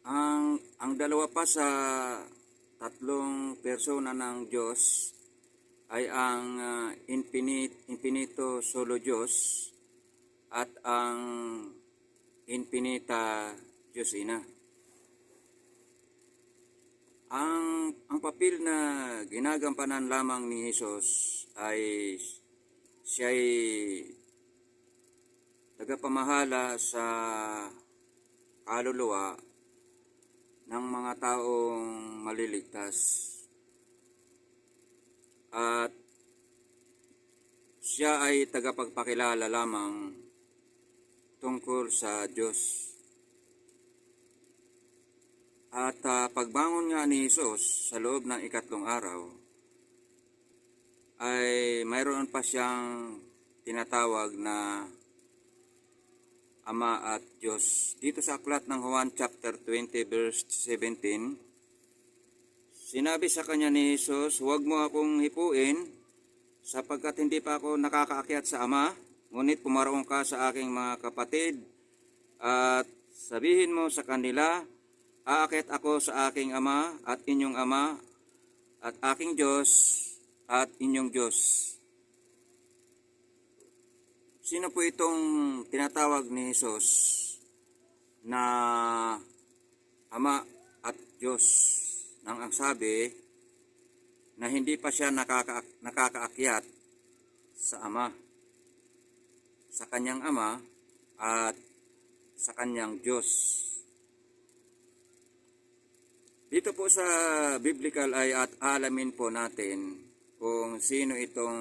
Ang dalawa pa sa tatlong persona ng Diyos ay ang infinito solo Diyos at ang infinita Diyosina. Ang papel na ginagampanan lamang ni Jesus ay siya'y tagapamahala sa kaluluwa ng mga taong maliligtas. At siya ay tagapagpakilala lamang tungkol sa Diyos. At pagbangon nga ni Jesus sa loob ng ikatlong araw, ay mayroon pa siyang tinatawag na Ama at Diyos. Dito sa aklat ng Juan chapter 20 verse 17, sinabi sa kanya ni Jesus, "Huwag mo akong hipuin sapagkat hindi pa ako nakakaakyat sa Ama, ngunit pumaroon ka sa aking mga kapatid at sabihin mo sa kanila, aakyat ako sa aking Ama at inyong Ama at aking Diyos at inyong Diyos." Sino po itong tinatawag ni Jesus na Ama at Diyos? Nang ang sabi na hindi pa siya nakakaakyat sa Ama, sa kanyang Ama at sa kanyang Diyos. Dito po sa biblical ay at alamin po natin kung sino itong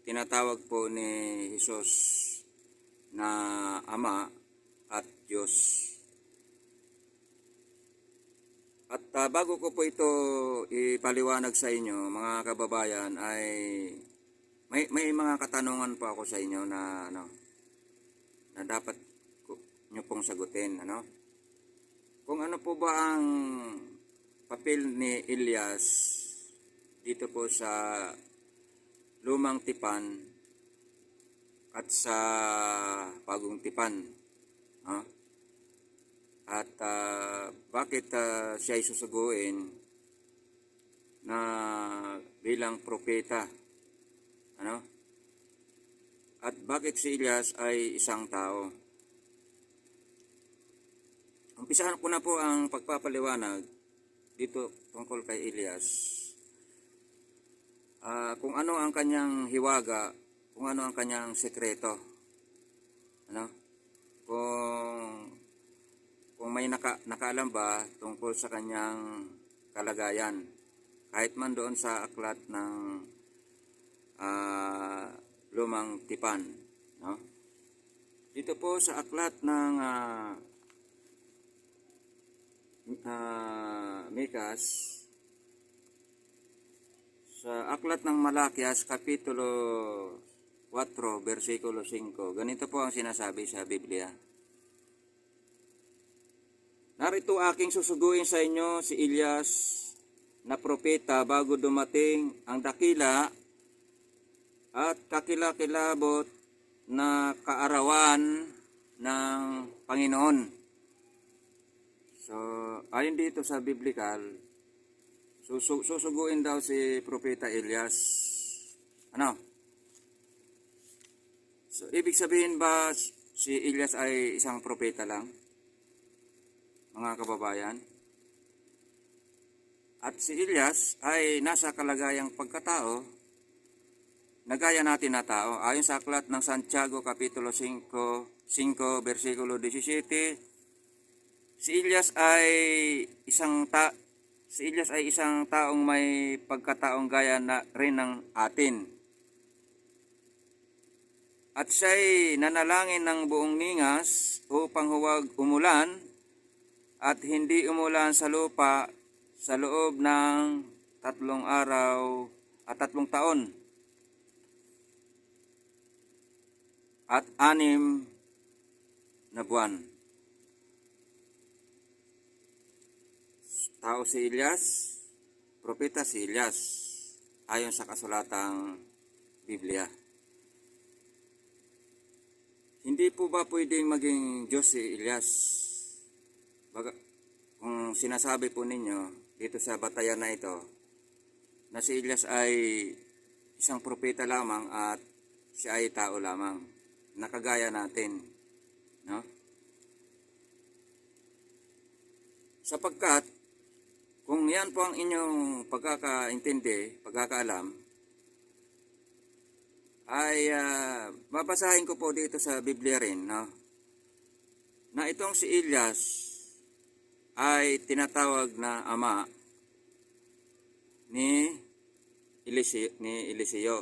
tinatawag po ni Jesus na Ama at Diyos. At bago ko po ito ipaliwanag sa inyo, mga kababayan, ay may mga katanungan po ako sa inyo na na dapat nyo pong sagutin, Kung ano po ba ang papel ni Elias dito po sa Lumang Tipan at sa Bagong Tipan, at bakit siya ay susuguin na bilang propeta, at bakit si Elias ay isang tao. Umpisahan ko na po ang pagpapaliwanag dito tungkol kay Elias. Kung ano ang kanyang hiwaga, kung ano ang kanyang sekreto, kung may nakaalam ba tungkol sa kanyang kalagayan, kahit man doon sa aklat ng Lumang Tipan, Dito po sa aklat ng Mikas, sa aklat ng Malakias, Kapitulo 4, versikulo 5, ganito po ang sinasabi sa Biblia. "Narito aking susuguin sa inyo si Elias na propeta bago dumating ang dakila at kakilakilabot na kaarawan ng Panginoon." So, ayon dito sa biblical, susuguin daw si Propeta Elias. So, ibig sabihin ba si Elias ay isang propeta lang, mga kababayan? At si Elias ay nasa kalagayang pagkatao na gaya natin na tao. Ayon sa aklat ng Santiago, Kapitulo 5, versikulo 17, si Elias ay isang taong may pagkataong gaya na rin ng atin. At siya'y nanalangin ng buong ningas upang huwag umulan at hindi umulan sa lupa sa loob ng 3 araw at 3 taon at 6 na buwan. Tao si Elias, propeta si Elias, ayon sa kasulatang Biblia. Hindi po ba pwedeng maging Diyos si Elias? kung sinasabi po ninyo dito sa batayan na ito na si Elias ay isang propeta lamang at siya ay tao lamang, nakagaya natin, no? Sapagkat kung yan po ang inyong pagkakaintindi, pagkakaalam, ay babasahin ko po dito sa Biblia rin, no? Na itong si Elias ay tinatawag na ama ni Eliseo.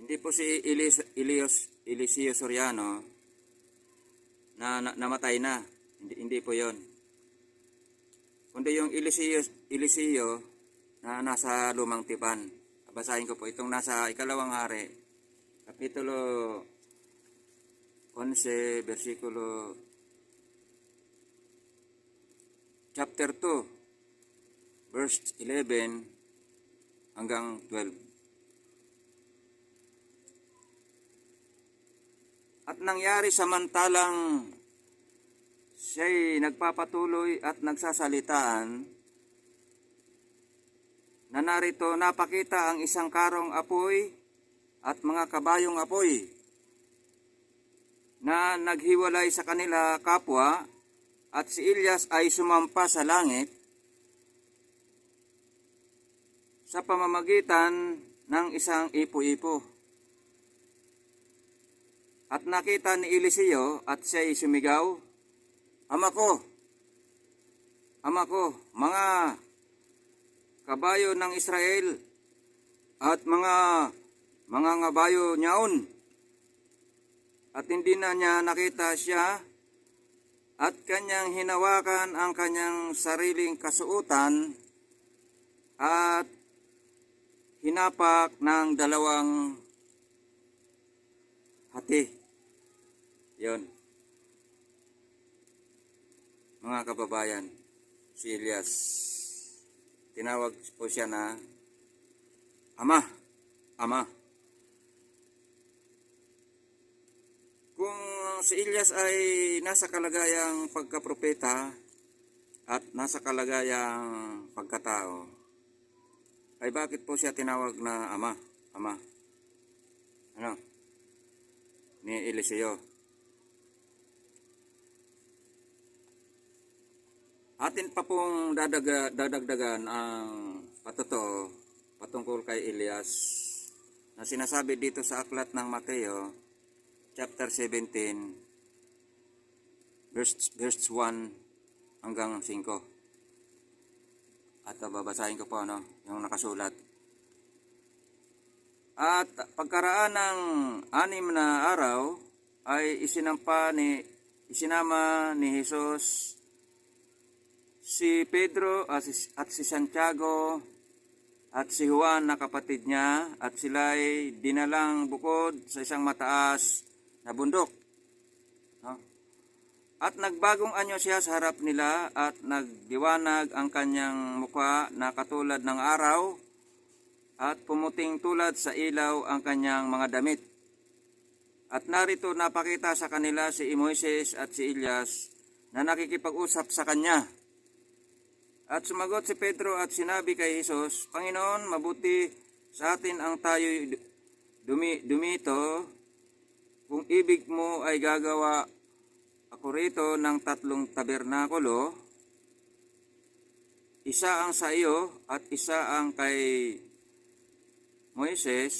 Hindi po si Eliseo Soriano na namatay na. Hindi po 'yon. Kundi yung Eliseo na nasa lumang tipan. Basahin ko po itong nasa Ikalawang Hari, Kapitulo 11, versikulo chapter 2, verse 11 hanggang 12. At nangyari samantalang siya'y nagpapatuloy at nagsasalitaan, na narito napakita ang isang karong apoy at mga kabayong apoy na naghiwalay sa kanila kapwa, at si Elias ay sumampa sa langit sa pamamagitan ng isang ipo-ipo. At nakita ni Eliseo at siya'y sumigaw, Ama ko, mga kabayo ng Israel at mga ngabayo niyaon. At hindi na niya nakita siya, at kanyang hinawakan ang kanyang sariling kasuotan at hinapak ng dalawang hati. Yon, mga kababayan, si Elias, tinawag po siya na ama. Kung si Elias ay nasa kalagayang pagkapropeta at nasa kalagayang pagkatao, ay bakit po siya tinawag na ama? Ano? Ni Eliseo. Atin pa pong dadagdagan ang patotoo patungkol kay Elias na sinasabi dito sa aklat ng Mateo chapter 17 verse 1 hanggang 5. At babasahin ko po yung nakasulat. At pagkaraan ng 6 na araw ay isinama ni Jesus si Pedro at si Santiago at si Juan na kapatid niya, at sila'y dinalang bukod sa isang mataas na bundok. At nagbagong anyo siya sa harap nila, at nagdiwanag ang kanyang mukha na katulad ng araw, at pumuting tulad sa ilaw ang kanyang mga damit. At narito napakita sa kanila si Moises at si Elias na nakikipag-usap sa kanya. At sumagot si Pedro at sinabi kay Jesus, Panginoon, mabuti sa atin ang tayo dumito. Kung ibig mo ay gagawa ako rito ng 3 tabernakulo, isa ang sa iyo at isa ang kay Moises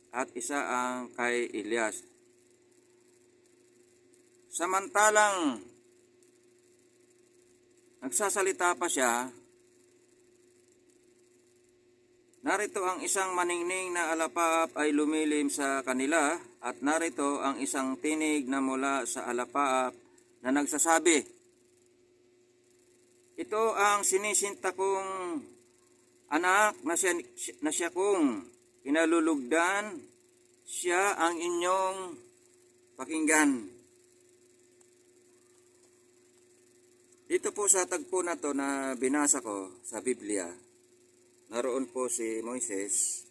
at isa ang kay Elias. Samantalang nagsasalita pa siya, narito ang isang maningning na alapaap ay lumilim sa kanila, at narito ang isang tinig na mula sa alapaap na nagsasabi, Ito ang sinisinta kong anak na siya kong pinalulugdan, siya ang inyong pakinggan. Dito po sa tagpo na to na binasa ko sa Biblia, naroon po si Moises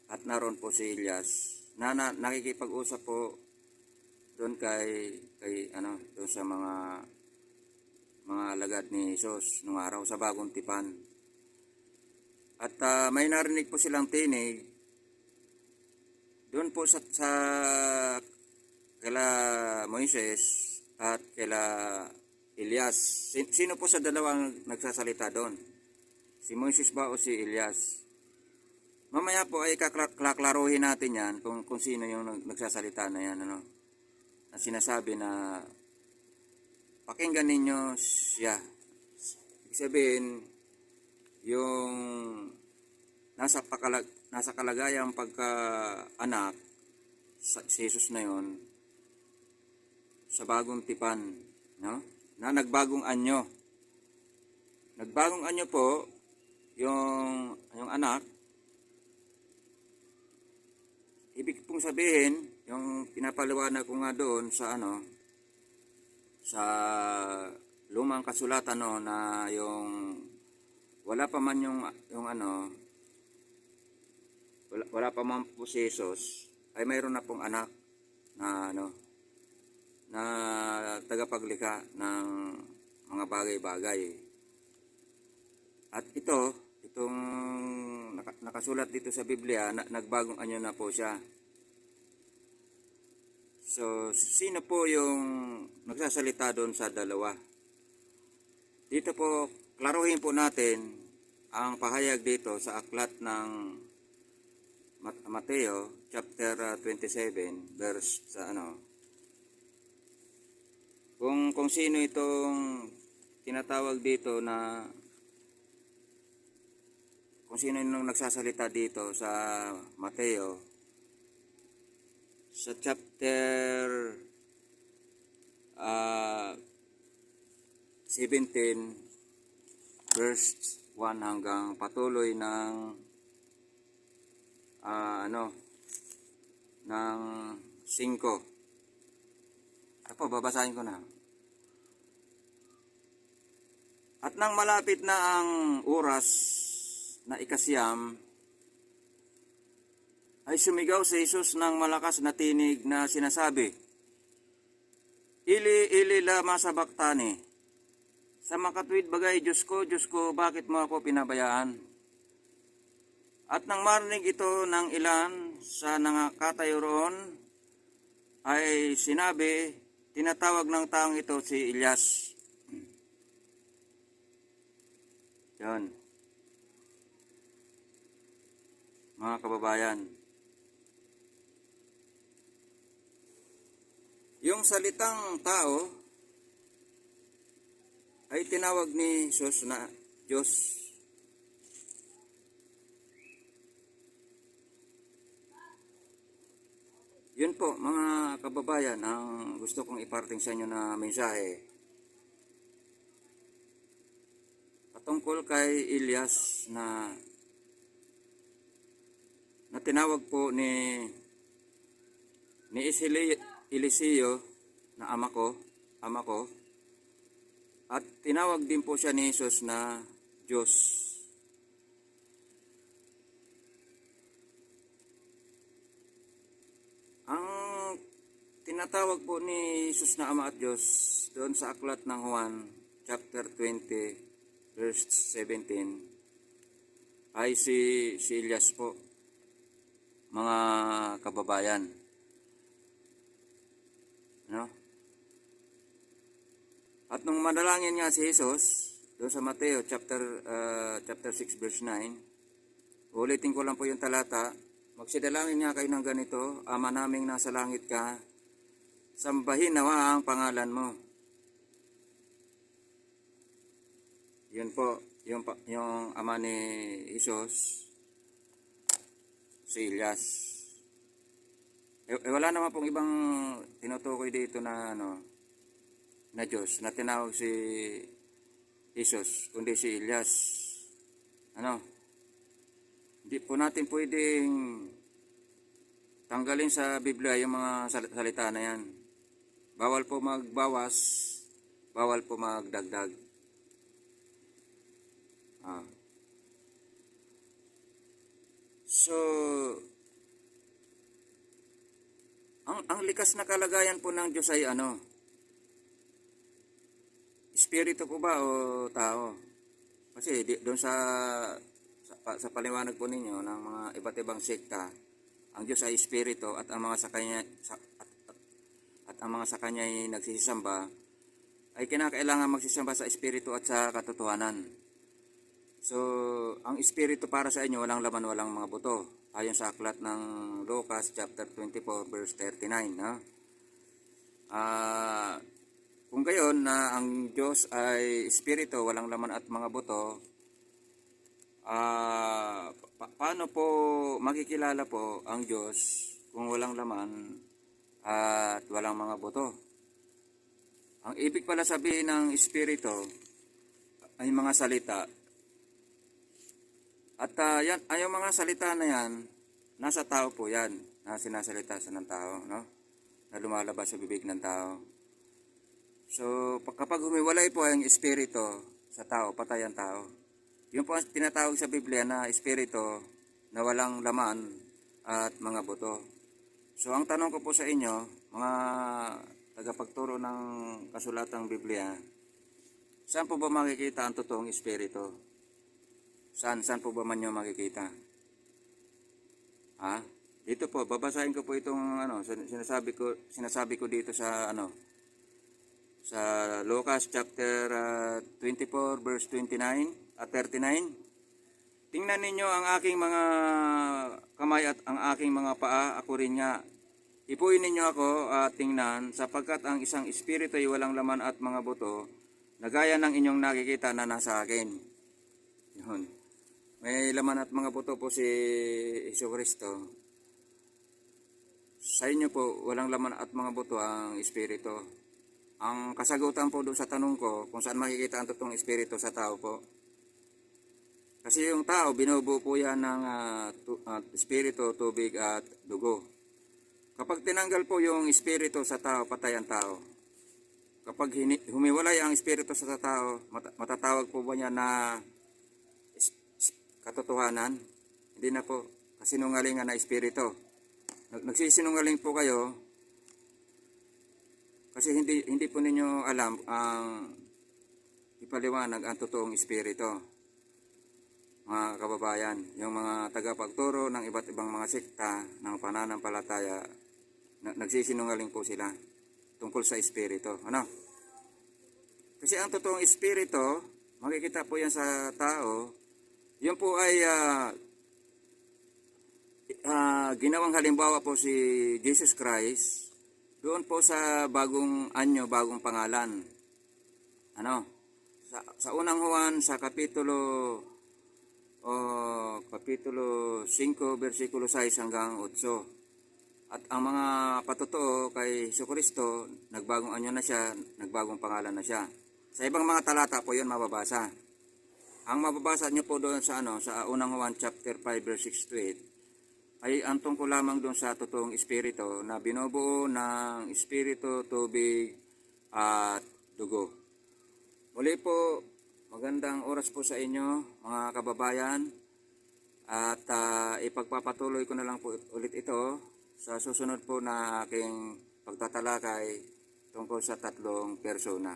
at naroon po si Elias na nakikipag-usap po doon doon sa mga mga alagad ni Jesus nung araw sa Bagong Tipan. At may narinig po silang tinig doon po sa kila Moises at kila Elias. Sino po sa dalawang nagsasalita doon? Si Moises ba o si Elias? Mamaya po ay kaklaruhin natin yan kung sino yung nagsasalita na yan. Ano? Na sinasabi na pakinggan ninyo siya. Ibig sabihin, yung nasa kalagayang pagka-anak si Jesus na yon sa Bagong Tipan, no? Na nagbagong anyo. Nagbagong anyo po yung anak. Ibig pong sabihin, yung pinapaliwanag ko nga doon sa sa lumang kasulatan no, na yung wala pa man wala pa man po si Jesus, ay mayroon na pong anak na na tagapaglikha ng mga bagay-bagay. At itong nakasulat dito sa Biblia, nagbagong anyo na po siya. So, sino po yung nagsasalita doon sa dalawa? Dito po, klaruhin po natin ang pahayag dito sa aklat ng Mateo chapter 27 verse sa kung sino itong tinatawag dito na kung sino yung nagsasalita dito sa Mateo sa chapter 17 verse 1 hanggang patuloy ng ng 5. Ako, babasahin ko na. At nang malapit na ang oras na ikasiyam, ay sumigaw si Jesus ng malakas na tinig na sinasabi, Ili, Ili, lama sabaktani. Sa makatwid bagay, Diyos ko, bakit mo ako pinabayaan? At nang marinig ito ng ilan sa nakatayo roon, ay sinabi, tinatawag ng taong ito si Elias. Yan. Mga kababayan, yung salitang tao ay tinawag ni Jesus na Diyos. Yun po mga kababayan ang gusto kong iparating sa inyo na mensahe patungkol kay Elias na tinawag po ni Eliseo na ama ko at tinawag din po siya ni Jesus na Diyos. Ang tinatawag po ni Jesus na Ama at Diyos doon sa aklat ng Juan chapter 20 verse 17 ay si Elias po, mga kababayan. No? At nung manalangin nga si Jesus doon sa Mateo chapter 6 verse 9, ulitin ko lang po yung talata. Magsidalangin nga kayo ng ganito, Ama naming nasa langit ka, sambahin nawa ang pangalan mo. Yun po, yung ama ni Jesus, si Elias. Wala naman pong ibang tinutukoy dito na na Diyos, na tinawag si Jesus, kundi si Elias. Hindi po natin pwedeng tanggalin sa Biblia yung mga salita na yan. Bawal po magbawas, bawal po magdagdag. So, ang likas na kalagayan po ng Diyos ay espiritu po ba o tao? Kasi doon sa paliwanag po ninyo ng mga iba't ibang sekta, ang Diyos ay espiritu at ang mga sa kanya at ang mga sa kanya ay nagsisamba ay kinakailangan magsisamba sa espiritu at sa katotohanan. So, ang espiritu para sa inyo walang laman, walang mga buto. Ayon sa aklat ng Lucas chapter 24 verse 39, no? Kung gayon na ang Diyos ay espiritu, walang laman at mga buto, paano po makikilala po ang Diyos kung walang laman at walang mga buto? Ang ibig pala sabihin ng espiritu ay mga salita. At yan, ay yung mga salita na yan, nasa tao po yan, na sinasalita sa ng tao, no? Na lumalabas sa bibig ng tao. So, kapag humiwalay po ang espiritu sa tao, patay ang tao. Yun po ang tinatawag sa Biblia na espiritu na walang laman at mga buto. So, ang tanong ko po sa inyo, mga tagapagturo ng kasulatang Biblia, saan po ba makikita ang totoong espiritu? Saan po ba man nyo makikita? Ha? Dito po, babasahin ko po itong sinasabi ko dito sa sa Lucas chapter 24 verse 29 at 39. Tingnan ninyo ang aking mga kamay at ang aking mga paa, ako rin nga. Ipuin ninyo ako at tingnan, sapagkat ang isang espiritu ay walang laman at mga buto, na gaya ng inyong nakikita na nasa akin. Yun. May laman at mga buto po si Jesucristo. Sa inyo po, walang laman at mga buto ang espiritu. Ang kasagutan po doon sa tanong ko, kung saan makikita ang totoong espiritu sa tao po. Kasi yung tao, binubuo po yan ng espiritu, tubig at dugo. Kapag tinanggal po yung espiritu sa tao, patay ang tao. Kapag humiwalay ang espiritu sa tao, matatawag po ba niya na katotohanan? Hindi na po, kasinungalingan na espiritu. Nagsisinungaling po kayo kasi hindi po ninyo alam ang ipaliwanag ang totoong espiritu. Mga kababayan, yung mga tagapagturo ng iba't ibang mga sekta ng pananampalataya, nagsisinungaling po sila tungkol sa espiritu. Ano? Kasi ang totoong espiritu, makikita po yan sa tao. Yun po ay ginawang halimbawa po si Jesus Christ doon po sa bagong anyo, bagong pangalan. Ano? Sa unang Juan, sa kapitulo 5, versikulo 6 hanggang 8. At ang mga patotoo kay Jesucristo, nagbagong anyo na siya, nagbagong pangalan na siya. Sa ibang mga talata po 'yon mababasa. Ang mababasa niyo po doon sa sa unang Juan chapter 5 verse 6 to 8 ay ang tungkol lamang doon sa totoong espiritu na binubuo ng espiritu, tubig at dugo. Muli po, magandang oras po sa inyo mga kababayan at ipagpapatuloy ko na lang po ulit ito sa susunod po na aking pagtatalakay tungkol sa tatlong persona.